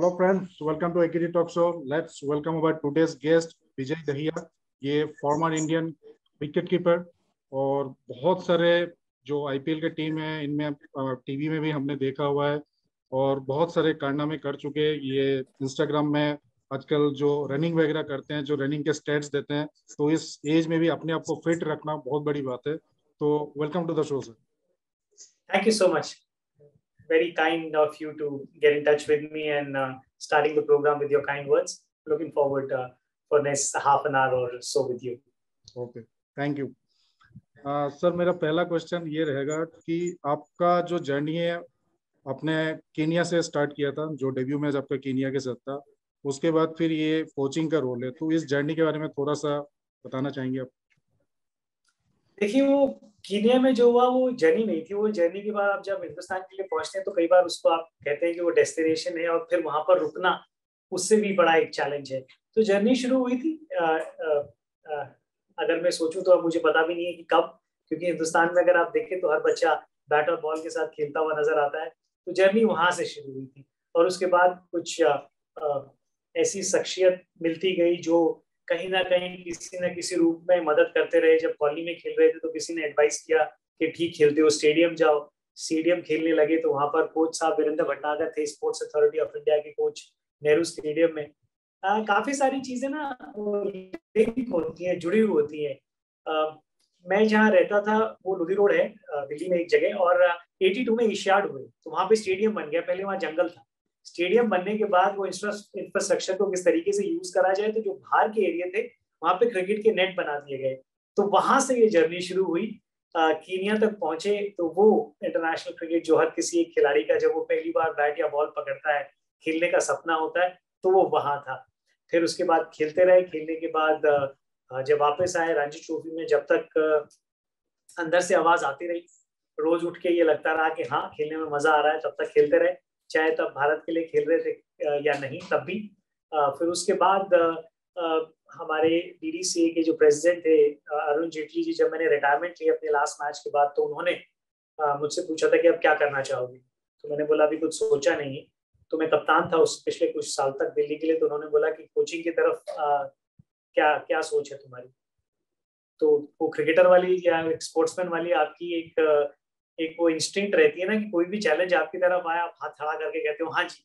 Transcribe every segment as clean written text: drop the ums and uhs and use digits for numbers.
Hello friends, welcome to Equity Talk Show. Let's welcome our today's guest Vijay Dahiya. ये former Indian wicket keeper और बहुत सारे जो IPL के टीम है इनमें टीवी में भी हमने देखा हुआ है और बहुत सारे कारनामे कर चुके हैं. ये इंस्टाग्राम में आजकल जो रनिंग वगैरह करते हैं, जो रनिंग के स्टेट्स देते हैं, तो इस एज में भी अपने आप को फिट रखना बहुत बड़ी बात है. तो welcome to the show sir. Thank you so much. Very kind of you to get in touch with me and starting the program with your kind words. Looking forward for next half an hour or so with you. Okay, thank you. Sir मेरा पहला question ये रहेगा कि आपका जो journey है आपने Kenya से स्टार्ट किया था, जो डेब्यू मैच आपका केनिया के साथ था, उसके बाद फिर ये कोचिंग का रोल है, तो इस जर्नी के बारे में थोड़ा सा बताना चाहेंगे आप? देखिए, वो कीनिया में जो हुआ वो जर्नी नहीं थी. वो जर्नी के बाद आप जब हिंदुस्तान के लिए पहुंचते हैं तो कई बार उसको आप कहते हैं कि वो डेस्टिनेशन है और फिर वहां पर रुकना उससे भी बड़ा एक चैलेंज है. तो जर्नी शुरू हुई थी अगर मैं सोचूं तो अब मुझे पता भी नहीं है कि कब, क्योंकि हिंदुस्तान में अगर आप देखें तो हर बच्चा बैट और बॉल के साथ खेलता हुआ नजर आता है. तो जर्नी वहां से शुरू हुई थी और उसके बाद कुछ ऐसी शख्सियत मिलती गई जो कहीं ना कहीं किसी न किसी रूप में मदद करते रहे. जब कॉलोनी में खेल रहे थे तो किसी ने एडवाइस किया कि ठीक खेलते हो, स्टेडियम जाओ. स्टेडियम खेलने लगे तो वहां पर कोच साहब वीरेंद्र भटनागर थे, स्पोर्ट्स अथॉरिटी ऑफ इंडिया के कोच नेहरू स्टेडियम में. काफी सारी चीजें ना लिंक होती हैं, जुड़ी हुई होती हैं. मैं जहाँ रहता था वो लुधी रोड है दिल्ली में एक जगह, और 82 में एशियाड हुए तो वहां पे स्टेडियम बन गया. पहले वहाँ जंगल था. स्टेडियम बनने के बाद वो इंफ्रास्ट्रक्चर को किस तरीके से यूज करा जाए, तो जो बाहर के एरिया थे वहां पे क्रिकेट के नेट बना दिए गए. तो वहां से ये जर्नी शुरू हुई. कीनिया तक पहुंचे तो वो इंटरनेशनल क्रिकेट जो हर किसी एक खिलाड़ी का जब वो पहली बार बैट या बॉल पकड़ता है, खेलने का सपना होता है, तो वो वहां था. फिर उसके बाद खेलते रहे. खेलने के बाद जब वापस आए रणजी ट्रॉफी में, जब तक अंदर से आवाज आती रही, रोज उठ के ये लगता रहा कि हाँ खेलने में मजा आ रहा है, तब तक खेलते रहे, चाहे तब भारत के लिए खेल रहे थे या नहीं तब भी. फिर उसके बाद हमारे डीडीसीए के जो प्रेसिडेंट थे अरुण जेटली जी, जब मैंने रिटायरमेंट ली अपने लास्ट मैच के बाद, तो उन्होंने मुझसे पूछा था कि अब क्या करना चाहोगे. तो मैंने बोला अभी कुछ सोचा नहीं है. तो मैं कप्तान था उस पिछले कुछ साल तक दिल्ली के लिए. तो उन्होंने बोला कि कोचिंग की तरफ क्या क्या सोच है तुम्हारी. तो वो क्रिकेटर वाली या स्पोर्ट्समैन वाली आपकी एक वो इंस्टिंक्ट रहती है ना कि कोई भी चैलेंज आपकी तरफ आया आप हाथ खड़ा करके कहते हो हाँ जी.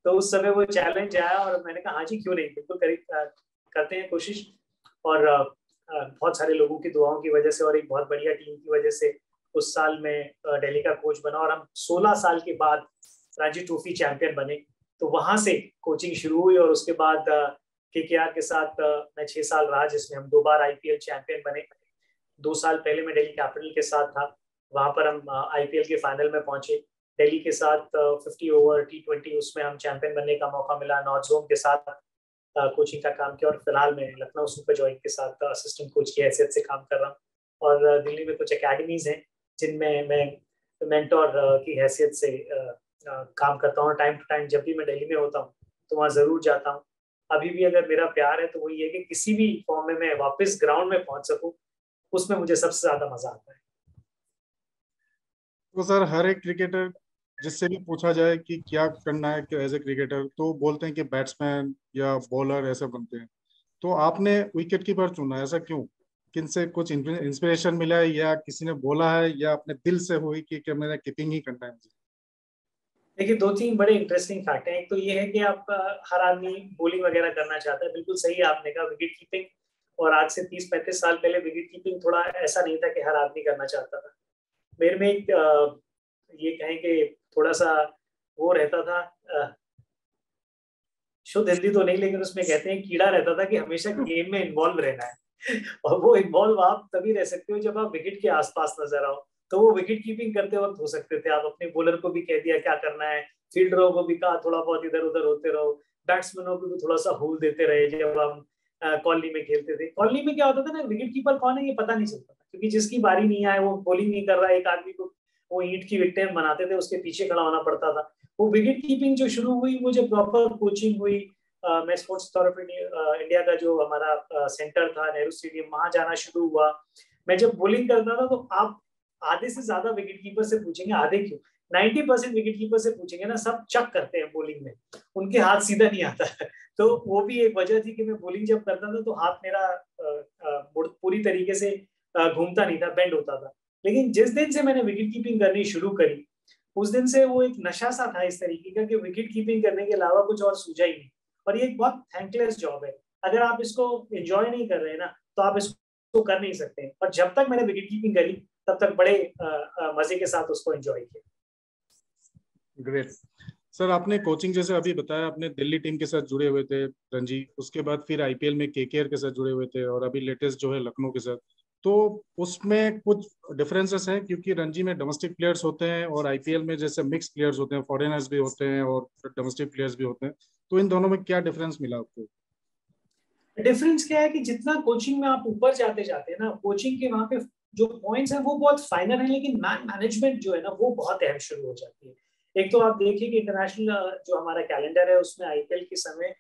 तो उस समय वो चैलेंज आया और मैंने कहा हाँ जी क्यों नहीं, बिल्कुल करते हैं कोशिश. और बहुत सारे लोगों की दुआओं की वजह से और एक बहुत बढ़िया टीम की वजह से उस साल में दिल्ली का कोच बना और हम 16 साल के बाद रणजी ट्रॉफी चैंपियन बने. तो वहां से कोचिंग शुरू हुई और उसके बाद केकेआर के साथ मैं 6 साल रहा, जिसमें हम 2 बार आईपीएल चैंपियन बने. 2 साल पहले मैं दिल्ली कैपिटल के साथ था, वहां पर हम आईपीएल के फाइनल में पहुंचे. दिल्ली के साथ 50 ओवर T20 उसमें हम चैंपियन बनने का मौका मिला. नॉर्थ जोन के साथ कोचिंग का काम किया और फिलहाल मैं लखनऊ सुपर जॉइंट के साथ असिस्टेंट कोच की हैसियत से काम कर रहा हूँ. और दिल्ली में कुछ अकेडमीज हैं जिनमें मैं मेंटोर की हैसियत से काम करता हूँ. टाइम टू टाइम जब भी मैं दिल्ली में होता हूँ तो वहाँ जरूर जाता हूँ. अभी भी अगर मेरा प्यार है तो वो ये कि किसी भी फॉर्म में मैं वापस ग्राउंड में पहुंच सकूं, उसमें मुझे सबसे ज्यादा मजा आता है. तो सर हर एक क्रिकेटर जिससे भी पूछा जाए कि क्या करना है एज ए क्रिकेटर, तो बोलते हैं कि बैट्समैन या बॉलर ऐसे बनते हैं. तो आपने विकेट कीपर चुना, ऐसा क्यों? किनसे कुछ इंस्पिरेशन मिला है या किसी ने बोला है या अपने दिल से हुई कि मैंने कीपिंग ही करना है मुझे? देखिए 2-3 बड़े इंटरेस्टिंग फैक्ट हैं. एक तो ये है कि आप हर आदमी बॉलिंग वगैरह करना चाहता है, बिल्कुल सही है आपने कहा, विकेट कीपिंग. और आज से 30-35 साल पहले विकेट कीपिंग थोड़ा ऐसा नहीं था कि हर आदमी करना चाहता था. मेरे में एक ये कहें कि थोड़ा सा वो रहता था, शुद्ध हिंदी तो नहीं लेकिन उसमें कहते हैं कीड़ा रहता था कि हमेशा गेम में इन्वॉल्व रहना है. और वो इन्वॉल्व आप तभी रह सकते हो जब आप विकेट के आसपास नजर आओ. तो वो विकेट कीपिंग करते वक्त हो सकते थे. आप अपने बॉलर को भी कह दिया क्या करना है, फील्डरों को भी कहा थोड़ा बहुत इधर उधर होते रहो, बैट्समैनों को भी थोड़ा सा होल देते रहे. जब हम कॉलोनी में खेलते थे, कॉलोनी में क्या होता था ना, विकेट कीपर कौन है ये पता नहीं चलता था, क्योंकि जिसकी बारी नहीं आए वो बॉलिंग नहीं कर रहा है, एक आदमी को वो ईंट की विकेट बनाते थे, उसके पीछे खड़ा होना पड़ता था. वो विकेट कीपिंग जो शुरू हुई, वो जब प्रॉपर कोचिंग हुई, मैं स्पोर्ट्स अथॉरिटी इंडिया का जो हमारा सेंटर था नेहरू स्टेडियम, वहां जाना शुरू हुआ. मैं जब बॉलिंग करता था तो आप आधे से ज्यादा विकेट कीपर से पूछेंगे आधे क्यों, 90% विकेट कीपर से पूछेंगे ना, सब चक करते हैं बॉलिंग में, उनके हाथ सीधा नहीं आता है। तो वो भी एक वजह थी कि मैं बॉलिंग जब करता था तो हाथ मेरा पूरी तरीके से घूमता नहीं था, बेंड होता था। लेकिन जिस दिन से मैंने विकेट कीपिंग करनी शुरू करी, उस दिन से वो एक नशा सा था इस तरीके का कि विकेट कीपिंग करने के अलावा कुछ और सूझा ही नहीं। और ये एक बहुत थैंकलेस जॉब है, अगर आप इसको एंजॉय नहीं कर रहे ना तो आप इसको कर नहीं सकते। और जब तक मैंने विकेट कीपिंग करी तब तक बड़े मजे के साथ उसको एंजॉय किया। ग्रेट सर, आपने कोचिंग जैसे अभी बताया, आपने दिल्ली टीम के साथ जुड़े हुए थे रणजी, उसके बाद फिर आईपीएल में केकेआर के साथ जुड़े हुए थे, और अभी लेटेस्ट जो है लखनऊ के साथ। तो उसमें कुछ डिफरेंसेस हैं, क्योंकि रणजी में डोमेस्टिक प्लेयर्स होते हैं और आईपीएल में जैसे मिक्स प्लेयर्स होते हैं, फॉरेनर्स भी होते हैं और डोमेस्टिक प्लेयर्स भी होते हैं। तो इन दोनों में क्या डिफरेंस मिला आपको? डिफरेंस क्या है कि जितना कोचिंग में आप ऊपर जाते जाते हैं ना, कोचिंग के वहां पे जो पॉइंट्स हैं वो बहुत फाइनल है, लेकिन मैन मैनेजमेंट जो है ना वो बहुत अहम शुरू हो जाती है। एक तो आप देखिए कि इंटरनेशनल जो हमारा कैलेंडर है उसमें आईपीएल के समय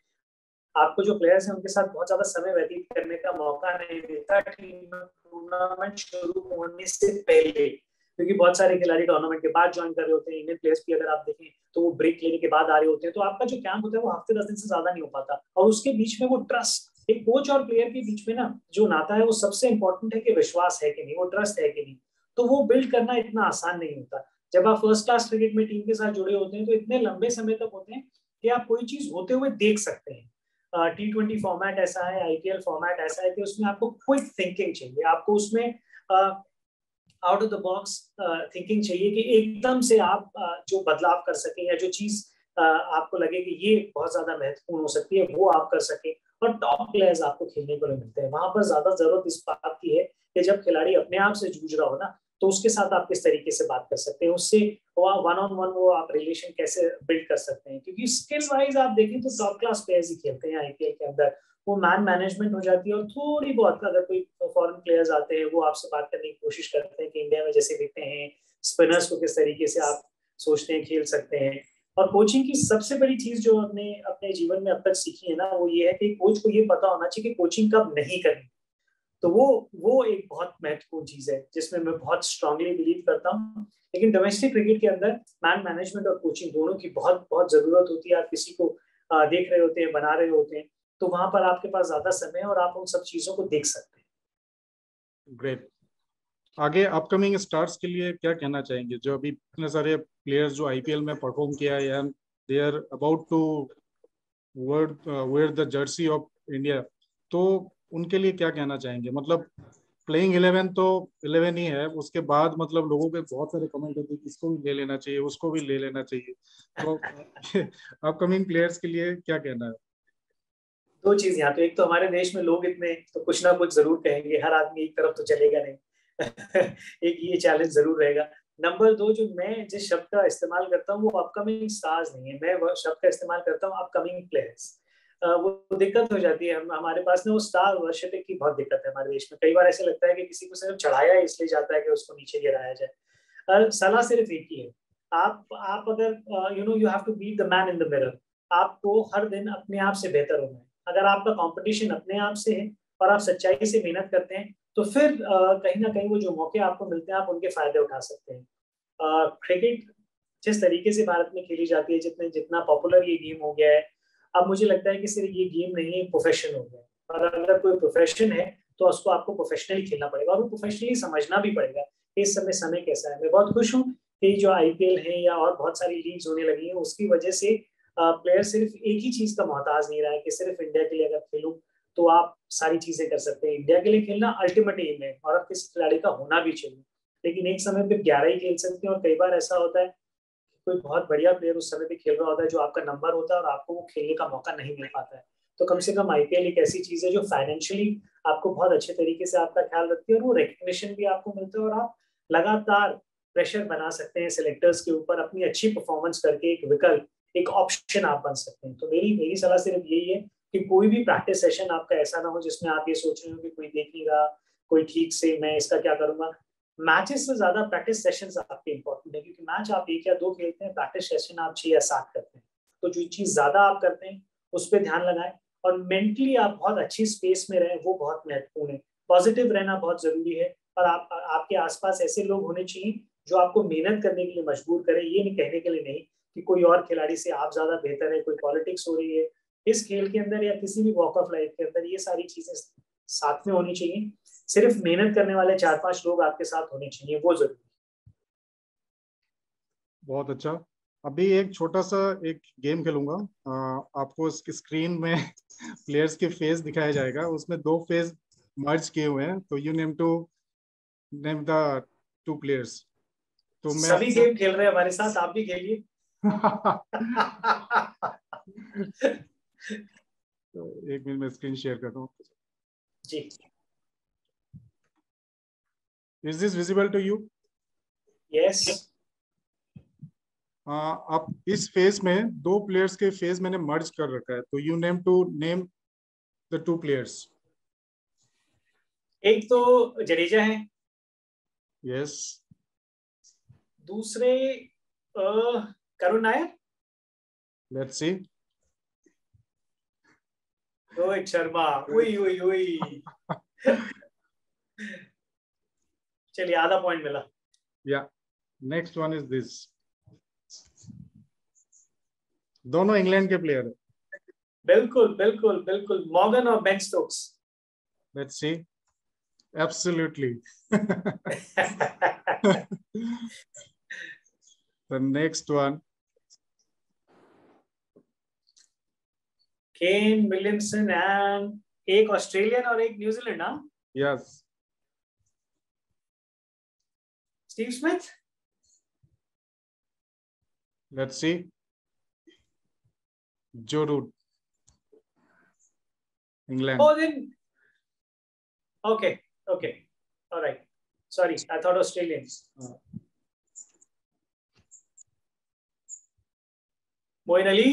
आपको जो प्लेयर्स हैं उनके साथ बहुत ज्यादा समय व्यतीत करने का मौका नहीं देता टूर्नामेंट शुरू होने से पहले, क्योंकि बहुत सारे खिलाड़ी टूर्नामेंट के बाद ज्वाइन कर रहे होते हैं। इंडियन प्लेयर्स भी अगर आप देखें तो वो ब्रेक लेने के बाद आ रहे होते हैं, तो आपका जो कैंप होता है वो हफ्ते 10 दिन से ज्यादा नहीं हो पाता। और उसके बीच में वो ट्रस्ट, एक कोच और प्लेयर के बीच में ना जो नाता है वो सबसे इंपॉर्टेंट है कि विश्वास है कि नहीं, वो ट्रस्ट है कि नहीं, तो वो बिल्ड करना इतना आसान नहीं होता। जब आप फर्स्ट क्लास क्रिकेट में टीम के साथ जुड़े होते हैं तो इतने लंबे समय तक होते हैं कि आप कोई चीज होते हुए देख सकते हैं। T20 फॉर्मेट ऐसा है, आईपीएल फॉर्मेट ऐसा है कि उसमें आपको क्विक थिंकिंग चाहिए, आपको उसमें out of the box thinking चाहिए कि एकदम से आप जो बदलाव कर सके, या जो चीज आपको लगे कि ये बहुत ज्यादा महत्वपूर्ण हो सकती है वो आप कर सके। और टॉप प्लेयर्स आपको खेलने को मिलते हैं, वहां पर ज्यादा जरूरत इस बात की है कि जब खिलाड़ी अपने आप से जूझ रहा हो ना, तो उसके साथ आप किस तरीके से बात कर सकते हैं, उससे वन ऑन वन वो आप रिलेशन कैसे बिल्ड कर सकते हैं। क्योंकि स्किल वाइज आप देखें तो टॉप क्लास प्लेयर्स ही खेलते हैं आईपीएल के अंदर, वो मैन मैनेजमेंट हो जाती है। और थोड़ी बहुत अगर कोई फॉरेन प्लेयर्स आते हैं वो आपसे बात करने की कोशिश करते हैं कि इंडिया में जैसे दिखते हैं, स्पिनर्स को किस तरीके से आप सोचते हैं खेल सकते हैं। और कोचिंग की सबसे बड़ी चीज जो हमने अपने जीवन में अब तक सीखी है ना, वो ये है कि कोच को ये पता होना चाहिए कि कोचिंग कब नहीं करनी। तो वो एक बहुत महत्वपूर्ण चीज है जिसमें मैं बहुत स्ट्रांगली बिलीव करता हूँ। लेकिन डोमेस्टिक क्रिकेट के अंदर मैन मैनेजमेंट और कोचिंग दोनों की बहुत बहुत जरूरत होती है। आप किसी को देख रहे होते हैं, बना रहे होते हैं, तो वहां पर आपके पास ज्यादा समय है और आप उन सब चीजों को देख सकते हैं। ग्रेट। आगे अपकमिंग स्टार्स के लिए क्या कहना चाहेंगे, जो अभी इतने सारे प्लेयर्स जो आईपीएल में परफॉर्म किया है, या they are about to wear the jersey of India, तो उनके लिए क्या कहना चाहेंगे? मतलब प्लेइंग 11 तो 11 ही है, उसके बाद मतलब लोगों के बहुत सारे कमेंट होते हैं कि इसको भी ले लेना चाहिए, उसको भी ले लेना चाहिए। तो अपकमिंग प्लेयर्स के लिए क्या कहना है? दो चीज यहाँ, तो एक तो हमारे देश में लोग इतने तो कुछ ना कुछ जरूर कहेंगे, हर आदमी एक तरफ तो चलेगा नहीं। एक ये चैलेंज जरूर रहेगा। नंबर दो, जो मैं जिस शब्द का इस्तेमाल करता हूँ वो अपकमिंग स्टार्स नहीं है, मैं वो शब्द का इस्तेमाल करता हूँ अपकमिंग प्लेयर्स। वो दिक्कत हो जाती है, हमारे पास ना वो स्टार वर्शिपिंग की बहुत दिक्कत है हमारे देश में। कई बार ऐसे लगता है कि किसी को सिर्फ चढ़ाया इसलिए जाता है कि उसको नीचे गिराया जाए। सलाह सिर्फ एक ही है, आप अगर you have to beat the man in the mirror. आपको हर दिन अपने आप से बेहतर होना है। अगर आपका कंपटीशन अपने आप से है और आप सच्चाई से मेहनत करते हैं, तो फिर कहीं ना कहीं वो जो मौके आपको मिलते हैं आप उनके फायदे उठा सकते हैं। क्रिकेट जिस तरीके से भारत में खेली जाती है, जितना पॉपुलर ये गेम हो गया है, अब मुझे लगता है कि सिर्फ ये गेम नहीं है, प्रोफेशन हो गया है। और अगर कोई प्रोफेशन है तो उसको आपको प्रोफेशनली खेलना पड़ेगा और वो प्रोफेशनली समझना भी पड़ेगा कि इस समय कैसा है। मैं बहुत खुश हूँ कि जो आईपीएल है या और बहुत सारी लीग्स होने लगी है, उसकी वजह से प्लेयर सिर्फ एक ही चीज का मोहताज नहीं रहा है कि सिर्फ इंडिया के लिए अगर खेलूं तो आप सारी चीजें कर सकते हैं। इंडिया के लिए खेलना अल्टीमेट एम है और अब किसी खिलाड़ी का होना भी चाहिए, लेकिन एक समय पे 11 ही खेल सकते हैं। और कई बार ऐसा होता है कोई बहुत बढ़िया प्लेयर उस समय पे खेल रहा होता है जो आपका नंबर होता है और आपको वो खेलने का मौका नहीं मिल पाता है। तो कम से कम आईपीएल एक ऐसी चीज है जो फाइनेंशियली आपको बहुत अच्छे तरीके से आपका ख्याल रखती है और वो रिकग्निशन भी आपको मिलता है और आप लगातार प्रेशर बना सकते हैं सिलेक्टर्स के ऊपर अपनी अच्छी परफॉर्मेंस करके एक विकल्प, एक ऑप्शन आप बन सकते हैं। तो मेरी मेरी सलाह सिर्फ यही है कि कोई भी प्रैक्टिस सेशन आपका ऐसा ना हो जिसमें आप ये सोच रहे हो कि कोई देख नहीं रहा, कोई ठीक से मैं इसका क्या करूंगा। मैचेस से ज्यादा प्रैक्टिस सेशंस आपके इंपॉर्टेंट है, क्योंकि मैच आप 1 या 2 खेलते हैं, प्रैक्टिस सेशन आप 6 या 7 करते हैं। तो जो चीज ज्यादा आप करते हैं उस पर ध्यान लगाएं और मेंटली आप बहुत अच्छी स्पेस में रहें, वो बहुत महत्वपूर्ण है। पॉजिटिव रहना बहुत जरूरी है और आपके आसपास ऐसे लोग होने चाहिए जो आपको मेहनत करने के लिए मजबूर करे। ये नहीं कहने के लिए नहीं कि कोई और खिलाड़ी से आप ज्यादा बेहतर है, कोई पॉलिटिक्स हो रही है इस खेल के अंदर या किसी भी वॉक ऑफ लाइफ के अंदर, ये सारी चीजें साथ में होनी चाहिए। सिर्फ मेहनत करने वाले 4-5 लोग आपके साथ होने चाहिए, वो जरूरी। बहुत अच्छा। अभी एक छोटा सा एक गेम खेलूंगा। आपको स्क्रीन में प्लेयर्स के फेस दिखाया जाएगा, उसमें 2 फेस मर्ज किए हुए हैं, तो यू नेम द 2 प्लेयर्स। तो मैं सभी गेम खेल रहे हैं हमारे साथ, आप भी खेलिए। तो 1 मिनट में स्क्रीन शेयर करता हूँ जी। Is this visible to you? Yes. अब इस फेस में 2 प्लेयर्स के फेस मैंने मर्ज कर रखा है, तो यू नेम द 2 प्लेयर्स। एक तो जडेजा है। यस। दूसरे करुण नायर। Let's see. रोहित शर्मा। उई उई उई। चलिए, आधा पॉइंट मिला। या नेक्स्ट वन इज दिस। दोनों इंग्लैंड के प्लेयर है। बिल्कुल बिल्कुल बिल्कुल, मॉर्गन और Ben Stokes. Let's see. Absolutely. The next one. Kane Williamson and एक ऑस्ट्रेलियन और एक न्यूजीलैंड ना। Yes. Steve Smith. Let's see. Joe Root. England. Oh, then. Okay. Okay. All right. Sorry, I thought Australians. Moeen Ali.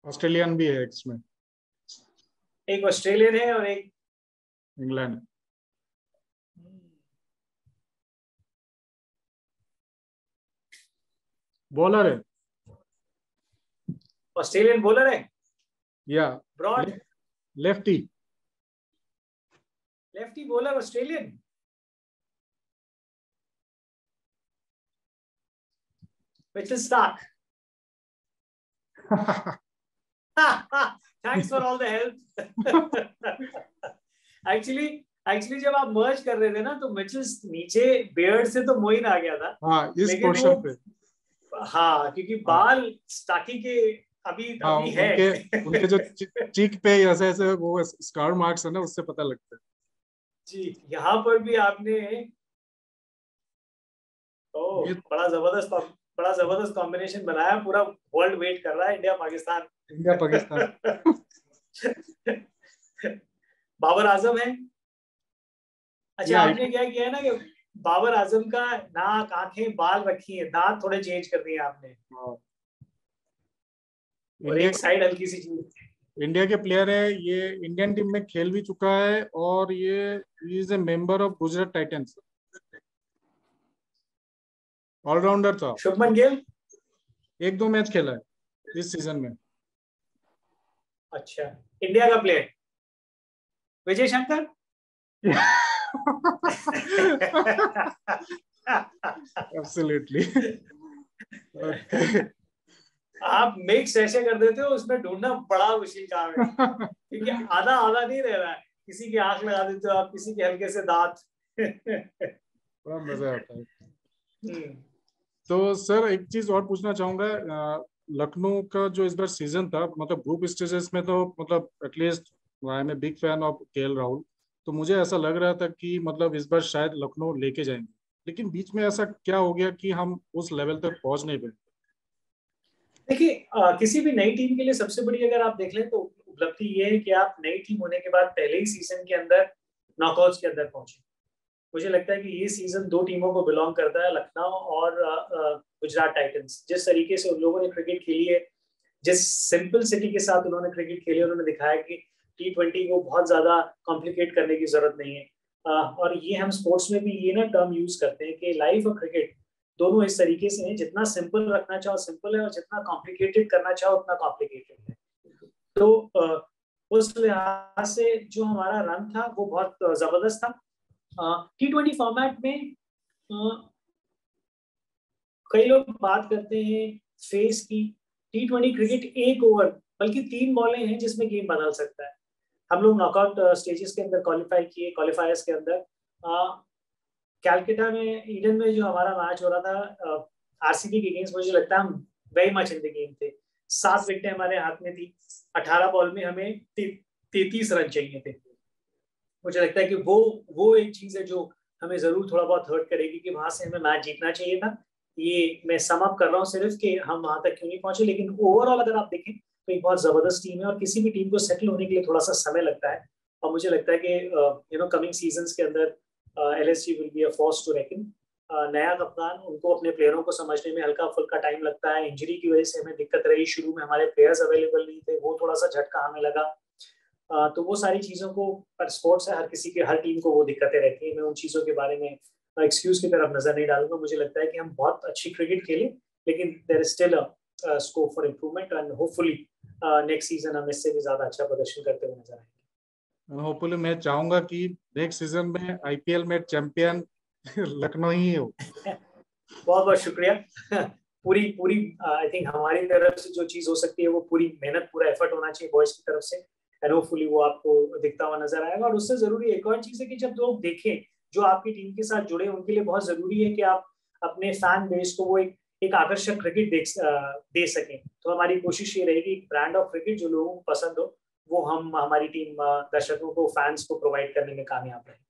Australian भी है इसमें। एक Australian है और एक इंग्लैंड। बॉलर है। ऑस्ट्रेलियन बॉलर है। या Broad. Lefty. Lefty bowler Australian. Mitchell Starc. Thanks for all the help. Actually जब आप मर्ज कर रहे थे ना, तो मिचेल नीचे बियर्ड से तो मोइन आ गया था। हाँ, इस पोर्शन पे। हाँ, क्योंकि बाल स्टाकी के अभी है। उनके जो चीक पे ऐसे ऐसे वो स्कार मार्क्स है ना, उससे पता लगता है। जी, यहाँ पर भी आपने बड़ा जबरदस्त कॉम्बिनेशन बनाया। पूरा वर्ल्ड वेट कर रहा है, इंडिया पाकिस्तान। इंडिया पाकिस्तान। बाबर आजम है। अच्छा, आपने क्या किया है ना कि बाबर आजम का नाक, आंखें, बाल रखी है, दांत थोड़े चेंज कर दिए आपने, और एक साइड हल्की सी चीज। इंडिया के प्लेयर है ये, इंडियन टीम में खेल भी चुका है, और ये is a member of Gujarat Titans. Allrounder था। शुभमन गिल। 1-2 मैच खेला है इस सीजन में। अच्छा, इंडिया का प्लेयर विजय शंकर। एब्सोल्युटली। आप मिक्स ऐसे कर देते हो, उसमें ढूंढना बड़ा मुश्किल काम है, क्योंकि आधा आधा नहीं रह रहा है। किसी की आंख लगा देते हो आप, किसी के हल्के से दांत। बड़ा मजा आता है। तो सर एक चीज और पूछना चाहूंगा, लखनऊ का जो इस बार सीजन था, मतलब ग्रुप स्टेजेस में तो मतलब at least I am a big fan of KL Rahul, तो मुझे ऐसा लग रहा था कि मतलब इस बार शायद लखनऊ लेके जाएंगे, लेकिन बीच में ऐसा क्या हो गया कि हम उस लेवल तक पहुंच नहीं पाए। देखिए, किसी भी नई टीम के लिए सबसे बड़ी अगर आप देख लें तो उपलब्धि ये है कि आप नई टीम होने के बाद पहले ही सीजन के अंदर नॉकआउट्स के अंदर पहुंचे। मुझे लगता है कि ये सीजन 2 टीमों को बिलोंग करता है, लखनऊ और गुजरात टाइटंस। जिस तरीके से उन लोगों ने क्रिकेट खेली है, जिस सिंपल सिटी के साथ उन्होंने क्रिकेट खेली, उन्होंने दिखाया कि T20 को बहुत ज्यादा कॉम्प्लिकेट करने की जरूरत नहीं है। और ये हम स्पोर्ट्स में भी ये ना टर्म यूज करते हैं कि लाइफ और क्रिकेट दोनों इस तरीके से हैं, जितना सिंपल रखना चाहो सिंपल है, और जितना कॉम्प्लिकेटेड करना चाहो उतना कॉम्प्लिकेटेड है। तो उस लिहाज से जो हमारा रन था वो बहुत जबरदस्त था। T20 फॉर्मेट में कई लोग बात करते हैं फेस की। T20 क्रिकेट 1 ओवर बल्कि 3 बॉलें हैं जिसमें गेम बदल सकता है। हम लोग नॉकआउट स्टेजेस के अंदर क्वालिफाई किए, क्वालिफायर्स के अंदर कैलकाटा में ईडन में जो हमारा मैच हो रहा था आरसीबी के अगेंस्ट, मुझे लगता है हम very much in the game थे। 7 विकेटें हमारे हाथ में थी, 18 बॉल में हमें 33 रन चाहिए थे। मुझे लगता है कि वो एक चीज है जो हमें जरूर थोड़ा बहुत हर्ट करेगी कि वहां से हमें मैच जीतना चाहिए था। ये मैं सम अप कर रहा हूँ सिर्फ कि हम वहां तक क्यों नहीं पहुंचे, लेकिन ओवरऑल अगर आप देखें तो एक बहुत जबरदस्त टीम है और किसी भी टीम को सेटल होने के लिए थोड़ा सा समय लगता है। और मुझे लगता है कि कमिंग सीजन्स के अंदर LSG will be a force to reckon. नया कप्तान, उनको अपने प्लेयरों को समझने में हल्का फुल्का टाइम लगता है। इंजरी की वजह से हमें दिक्कत रही, शुरू में हमारे प्लेयर्स अवेलेबल नहीं थे, वो थोड़ा सा झटका हमें लगा। तो वो सारी चीजों को, पर स्पोर्ट्स है, हर किसी के, हर टीम को वो दिक्कतें रहती है। मैं उन चीजों के बारे में एक्सक्यूज की तरफ नजर नहीं डालूंगा। मुझे लगता है कि हम बहुत अच्छी क्रिकेट खेले, लेकिन there is still a scope for improvement and hopefully next season हम इससे भी ज्यादा अच्छा प्रदर्शन करते हुए नजर आएंगे। होपफुली मैं चाहूंगा कि नेक्स्ट सीजन में आईपीएल में चैंपियन लखनऊ ही हो। बहुत बहुत शुक्रिया। पूरी पूरी आई थिंक हमारी तरफ से जो चीज हो सकती है वो पूरी मेहनत, पूरा एफर्ट होना चाहिए बॉयज की तरफ से, एंड होपफुली वो आपको दिखता हुआ नजर आएगा। और उससे जरूरी एक और चीज है कि जब लोग देखें जो आपकी टीम के साथ जुड़े, उनके लिए बहुत जरूरी है कि आप अपने फैन बेस को वो एक आकर्षक क्रिकेट दे सकें। तो हमारी कोशिश ये रहेगी ब्रांड ऑफ क्रिकेट जो लोगों को पसंद हो वो हम, हमारी टीम दर्शकों को, फैंस को प्रोवाइड करने में कामयाब रहे।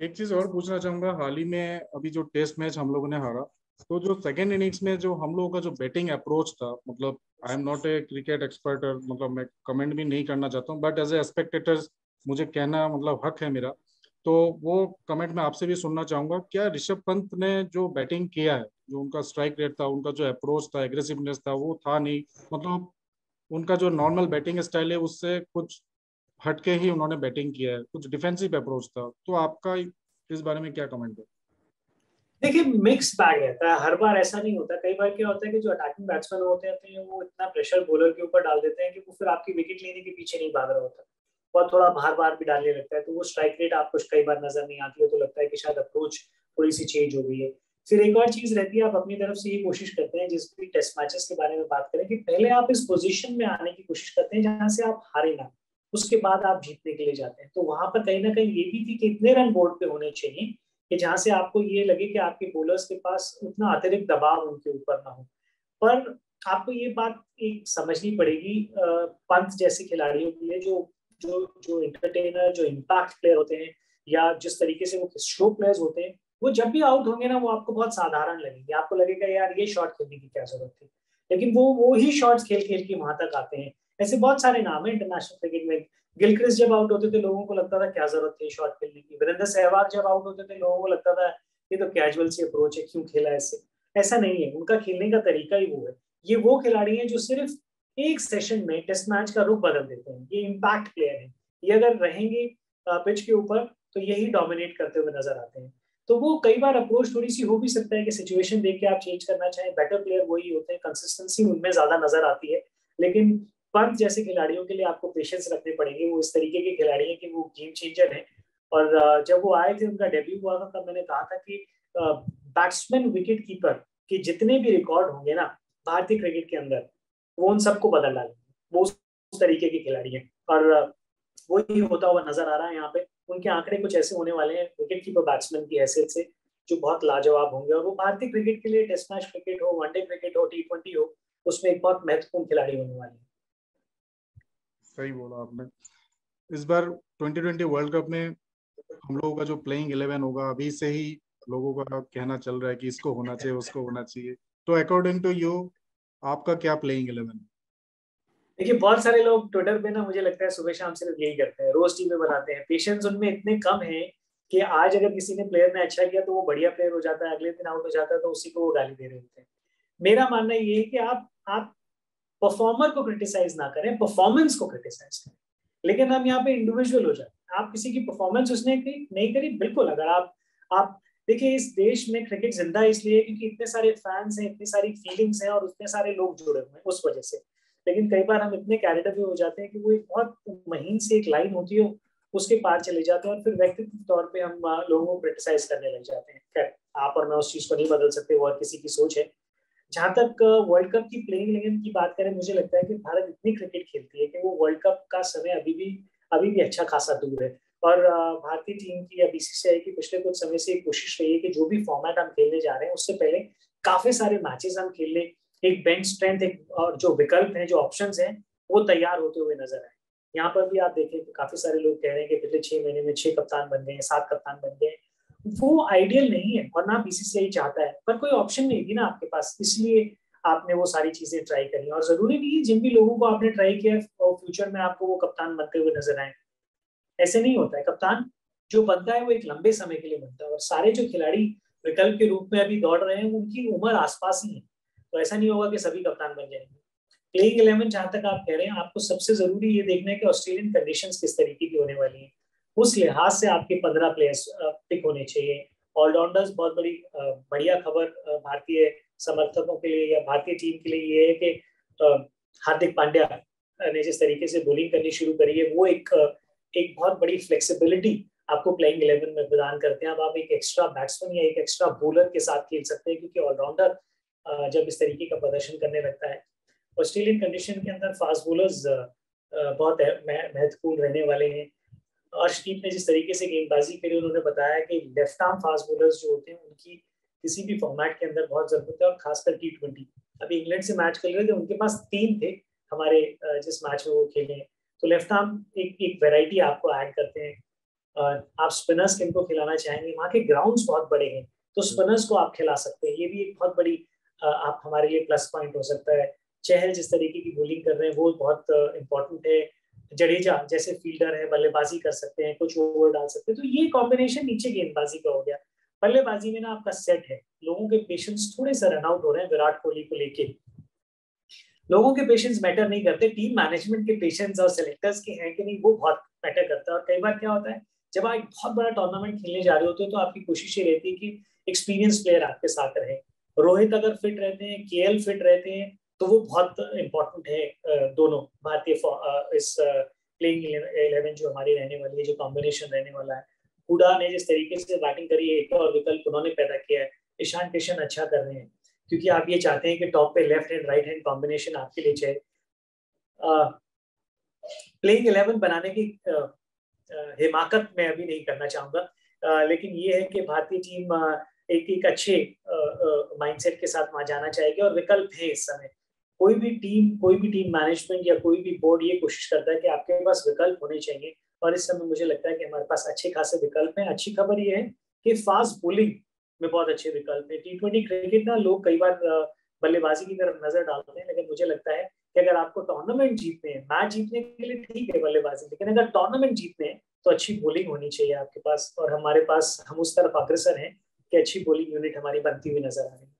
एक चीज और पूछना चाहूंगा, हाल ही में अभी जो टेस्ट मैच हम लोगों ने हारा, तो जो सेकेंड इनिंग्स में जो हम लोगों का जो बैटिंग अप्रोच था, मतलब I am not a cricket expert, मतलब मैं कमेंट भी नहीं करना चाहता हूँ, बट एज ए स्पेक्टेटर्स मुझे कहना मतलब हक है मेरा, तो वो कमेंट मैं आपसे भी सुनना चाहूंगा। क्या ऋषभ पंत ने जो बैटिंग किया है, जो उनका स्ट्राइक रेट था, उनका जो अप्रोच था, एग्रेसिवनेस था, वो था नहीं, मतलब उनका जो नॉर्मल बैटिंग स्टाइल है उससे कुछ हटके ही उन्होंने बैटिंग किया है, कुछ डिफेंसिव अप्रोच था, तो आपका इस बारे में क्या कमेंट है? देखिए मिक्स बैग रहता है, हर बार ऐसा नहीं होता। कई बार क्या होता है कि जो अटैकिंग बैट्समैन होते हैं वो इतना प्रेशर बॉलर के ऊपर डाल देते हैं कि वो फिर आपकी विकेट लेने के पीछे नहीं भाग रहा होता, और थोड़ा बार बार भी डालने लगता है, तो वो स्ट्राइक रेट आपको कई बार नजर नहीं आती है, तो लगता है कि शायद अप्रोच थोड़ी सी चेंज हो गई है। फिर एक और चीज रहती है, आप अपनी तरफ से ये कोशिश करते हैं, जिस भी टेस्ट मैचेस के बारे में बात करें, कि पहले आप इस पोजीशन में आने की कोशिश करते हैं जहां से आप हारे ना, उसके बाद आप जीतने के लिए जाते हैं। तो वहां पर कहीं ना कहीं ये भी थी कि इतने रन बोर्ड पे होने चाहिए कि जहां से आपको ये लगे कि आपके बॉलर्स के पास उतना अतिरिक्त दबाव उनके ऊपर ना हो। पर आपको ये बात एक समझनी पड़ेगी, पंत जैसे खिलाड़ियों के लिए, जो जो जो इंटरटेनर, जो इम्पैक्ट प्लेयर होते हैं, या जिस तरीके से वो स्ट्रोक प्लेयर्स होते हैं, वो जब भी आउट होंगे ना, वो आपको बहुत साधारण लगेंगे। आपको लगेगा यार ये शॉट खेलने की क्या जरूरत थी, लेकिन वो ही शॉट्स खेल खेल के वहां तक आते हैं। ऐसे बहुत सारे नाम है इंटरनेशनल क्रिकेट में। गिलक्रिस्ट जब आउट होते थे लोगों को लगता था क्या जरूरत थी शॉट खेलने की। वीरेंद्र सहवाग जब आउट होते थे लोगों को लगता था ये तो कैजुअल सी अप्रोच है, क्यों खेला ऐसे। ऐसा नहीं है, उनका खेलने का तरीका ही वो है। ये वो खिलाड़ी हैं जो सिर्फ एक सेशन में टेस्ट मैच का रुख बदल देते हैं। ये इम्पैक्ट प्लेयर है, ये अगर रहेंगे पिच के ऊपर तो यही डोमिनेट करते हुए नजर आते हैं। तो वो कई बार अप्रोच थोड़ी सी हो भी सकता है कि सिचुएशन देख के आप चेंज करना चाहें। बेटर प्लेयर वही होते हैं, कंसिस्टेंसी उनमें ज्यादा नजर आती है। लेकिन पंत जैसे खिलाड़ियों के लिए आपको पेशेंस रखने पड़ेंगे। वो इस तरीके के खिलाड़ी हैं कि वो गेम चेंजर हैं। और जब वो आए थे, उनका डेब्यू हुआ था, तब मैंने कहा था कि बैट्समैन विकेट कीपर के जितने भी रिकॉर्ड होंगे ना भारतीय क्रिकेट के अंदर, वो उन सबको बदल डालेंगे। वो उस तरीके के खिलाड़ी हैं, और वो ही होता हुआ नजर आ रहा है यहाँ पे। उनके आंकड़े कुछ ऐसे होने वाले हैं विकेट कीपर बैट्समैन की हैसियत से, जो बहुत लाजवाब होंगे। और वो भारतीय क्रिकेट के लिए, टेस्ट मैच क्रिकेट हो, वनडे क्रिकेट हो, T20 हो, उसमें एक बहुत महत्वपूर्ण खिलाड़ी होने वाले हैं। सही बोला आपने। इस बार 2020 वर्ल्ड कप में हम लोगों का जो प्लेइंग 11 होगा, अभी से ही लोगों का कहना चल रहा है कि इसको होना चाहिए, उसको होना चाहिए, तो अकॉर्डिंग टू यू आपका क्या प्लेइंग 11? देखिए बहुत सारे लोग ट्विटर पे ना, मुझे लगता है सुबह शाम सिर्फ यही करते हैं, रोज टीमें बनाते हैं। पेशेंस उनमें इतने कम है कि आज अगर किसी ने प्लेयर ने अच्छा किया तो वो बढ़िया प्लेयर हो जाता है, अगले दिन आउट हो जाता है तो उसी को वो गाली दे रहे होते हैं। मेरा मानना ये है कि आप परफॉर्मर को क्रिटिसाइज ना करें, परफॉर्मेंस को क्रिटिसाइज करें। लेकिन हम यहाँ पे इंडिविजुअल हो जाते हैं। आप किसी की परफॉर्मेंस उसने नहीं करी, बिल्कुल, अगर आप देखिए, इस देश में क्रिकेट जिंदा इसलिए क्योंकि इतने सारे फैंस हैं, इतनी सारी फीलिंग्स हैं, और इतने सारे लोग जुड़े हुए हैं उस वजह से। लेकिन कई बार हम इतने कैरेड अवे हो जाते हैं कि वो एक बहुत महीन सी एक लाइन होती है, उसके पार चले जाते हैं और फिर व्यक्तिगत तौर पे हम लोगों को क्रिटिसाइज करने लग जाते हैं। खैर, आप और मैं उस चीज को नहीं बदल सकते, वो और किसी की सोच है। जहां तक वर्ल्ड कप की प्लेइंग 11 की बात करें, मुझे लगता है कि भारत इतनी क्रिकेट खेलती है कि वो वर्ल्ड कप का समय अभी भी अच्छा खासा दूर है। और भारतीय टीम की या बीसीसीआई की पिछले कुछ समय से कोशिश रही है कि जो भी फॉर्मेट हम खेलने जा रहे हैं उससे पहले काफी सारे मैचेस हम खेल लें, एक बेंच स्ट्रेंथ, एक और जो विकल्प हैं, जो ऑप्शंस हैं, वो तैयार होते हुए नजर आए। यहाँ पर भी आप देखें तो काफी सारे लोग कह रहे हैं कि पिछले 6 महीने में 6 कप्तान बन गए, 7 कप्तान बन गए। वो आइडियल नहीं है और ना बीसीसीआई चाहता है, पर कोई ऑप्शन नहीं थी ना आपके पास, इसलिए आपने वो सारी चीजें ट्राई करी। और जरूरी नहीं है जिन भी लोगों को आपने ट्राई किया और फ्यूचर में आपको वो कप्तान बनते हुए नजर आए। ऐसे नहीं होता है। कप्तान जो बनता है वो एक लंबे समय के लिए बनता है, और सारे जो खिलाड़ी विकल्प के रूप में अभी दौड़ रहे हैं उनकी उम्र आसपास ही है, तो ऐसा नहीं होगा कि सभी कप्तान बन जाएंगे। प्लेइंग 11 जहां तक आप कह रहे हैं, आपको सबसे जरूरी ये देखना है कि ऑस्ट्रेलियन कंडीशंस किस तरीके की होने वाली हैं। उस लिहाज से आपके 15 प्लेयर्स पिक होने चाहिए। ऑलराउंडर्स, बहुत बड़ी बढ़िया खबर भारतीय समर्थकों के लिए या भारतीय टीम के लिए ये है कि हार्दिक पांड्या ने जिस तरीके से बॉलिंग करनी शुरू करी है, वो एक बहुत बड़ी फ्लेक्सिबिलिटी आपको प्लेइंग 11 में प्रदान करते हैं। अब आप एक एक्स्ट्रा बैट्समैन या एक एक्स्ट्रा बॉलर के साथ खेल सकते हैं, क्योंकि ऑलराउंडर जब इस तरीके का प्रदर्शन करने लगता है, ऑस्ट्रेलियन कंडीशन के अंदर फास्ट बॉलर्स बहुत महत्वपूर्ण रहने वाले हैं। अर्शदीप ने जिस तरीके से गेंदबाजी करी, उन्होंने बताया कि लेफ्ट आर्म फास्ट बॉलर्स जो होते हैं उनकी किसी भी फॉर्मेट के अंदर बहुत जरूरत है, और खासकर T20। अभी इंग्लैंड से मैच खेल रहे थे, उनके पास 3 थे हमारे जिस मैच में वो खेले हैं। तो लेफ्ट आर्म एक वैरायटी आपको ऐड करते हैं। आप स्पिनर्स किनको खिलाना चाहेंगे, वहाँ के ग्राउंड्स बहुत बड़े हैं, तो स्पिनर्स को आप खिला सकते हैं। ये भी एक बहुत बड़ी आप हमारे लिए प्लस पॉइंट हो सकता है। चहल जिस तरीके की बॉलिंग कर रहे हैं वो बहुत इंपॉर्टेंट है। जडेजा जैसे फील्डर है, बल्लेबाजी कर सकते हैं, कुछ ओवर डाल सकते हैं। तो ये कॉम्बिनेशन नीचे गेंदबाजी का हो गया। बल्लेबाजी में ना आपका सेट है, लोगों के पेशेंस थोड़े से रन आउट हो रहे हैं विराट कोहली को लेके। लोगों के पेशेंस मैटर नहीं करते, टीम मैनेजमेंट के पेशेंस और सेलेक्टर्स के हैं कि नहीं, वो बहुत मैटर करता है। और कई बार क्या होता है, जब आप एक बहुत बड़ा टूर्नामेंट खेलने जा रहे होते हो तो आपकी कोशिश ये रहती है कि एक्सपीरियंस प्लेयर आपके साथ रहे। रोहित अगर फिट रहते हैं, केएल फिट रहते हैं, तो वो बहुत इंपॉर्टेंट है। दोनों भारतीय इस प्लेइंग 11 जो हमारी रहने वाली है, जो कॉम्बिनेशन रहने वाला है। हुडा ने जिस तरीके से बैटिंग करी है, एक और विकल्प उन्होंने पैदा किया है। ईशान किशन अच्छा कर रहे हैं, क्योंकि आप ये चाहते हैं कि टॉप पे left hand right hand combination आपके लिए चाहिए। प्लेइंग 11 बनाने की हिमाकत मैं अभी नहीं करना चाहूंगा, लेकिन ये है कि भारतीय टीम एक अच्छे माइंडसेट के साथ वहां जाना चाहेगी, और विकल्प है इस समय। कोई भी टीम मैनेजमेंट या कोई भी बोर्ड ये कोशिश करता है कि आपके पास विकल्प होने चाहिए, और इस समय मुझे लगता है कि हमारे पास अच्छे खासे विकल्प हैं। अच्छी खबर ये है कि फास्ट बॉलिंग में बहुत अच्छे विकल्प है। T20 क्रिकेट ना लोग कई बार बल्लेबाजी की तरफ नजर डालते हैं, लेकिन मुझे लगता है कि अगर आपको टूर्नामेंट जीतने हैं, मैच जीतने के लिए ठीक है बल्लेबाजी, लेकिन अगर टूर्नामेंट जीतने हैं तो अच्छी बॉलिंग होनी चाहिए आपके पास। और हमारे पास, हम उस तरफ अग्रसर हैं कि अच्छी बॉलिंग यूनिट हमारी बनती हुई नजर आ रही है।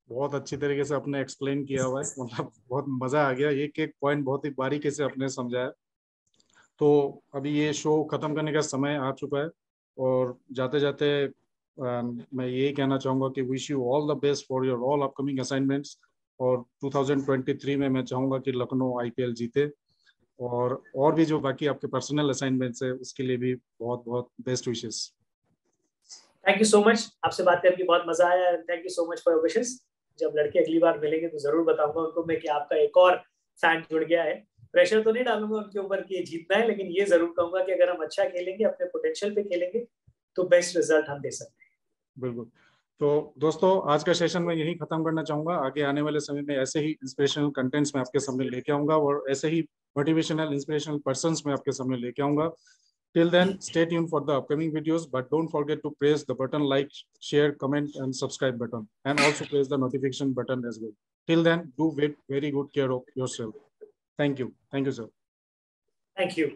बहुत अच्छी तरीके से आपने एक्सप्लेन किया हुआ है, मतलब बहुत मजा आ गया। एक एक पॉइंट बहुत ही बारीकी से आपने समझाया। तो अभी ये शो खत्म करने का समय आ चुका है, और जाते जाते मैं यही कहना चाहूंगा कि wish you all the best for your all upcoming assignments. और 2023 में मैं चाहूंगा कि लखनऊ आईपीएल जीते, और भी जो बाकी आपके पर्सनल असाइनमेंट्स है उसके लिए भी बहुत बहुत best wishes. Thank you so much, आपसे बात करके बहुत मजा आया। Thank you so much for your wishes. जब लड़के अगली बार मिलेंगे तो जरूर बताऊंगा उनको मैं कि आपका एक और फैन जुड़ गया है। प्रेशर तो नहीं डालूंगा उनके ऊपर कि जीतना है, लेकिन ये जरूर कहूंगा कि अगर हम अच्छा खेलेंगे, अपने पोटेंशियल पे खेलेंगे, तो बेस्ट रिजल्ट हम दे सकते हैं। बिल्कुल। तो दोस्तों, आज का सेशन मैं यही खत्म करना चाहूंगा। आगे आने वाले समय में ऐसे ही इंस्पिरेशनल कंटेंट्स में आपके सामने लेके आऊंगा, और ऐसे ही मोटिवेशनल इंस्पिरेशनल पर्सन्स में आपके सामने लेके आऊंगा। Till then, stay tuned for the upcoming videos, but don't forget to press the button like, share, comment, and subscribe button, and also press the notification button as well. Till then, do very good care of yourself. Thank you. Thank you, sir. Thank you.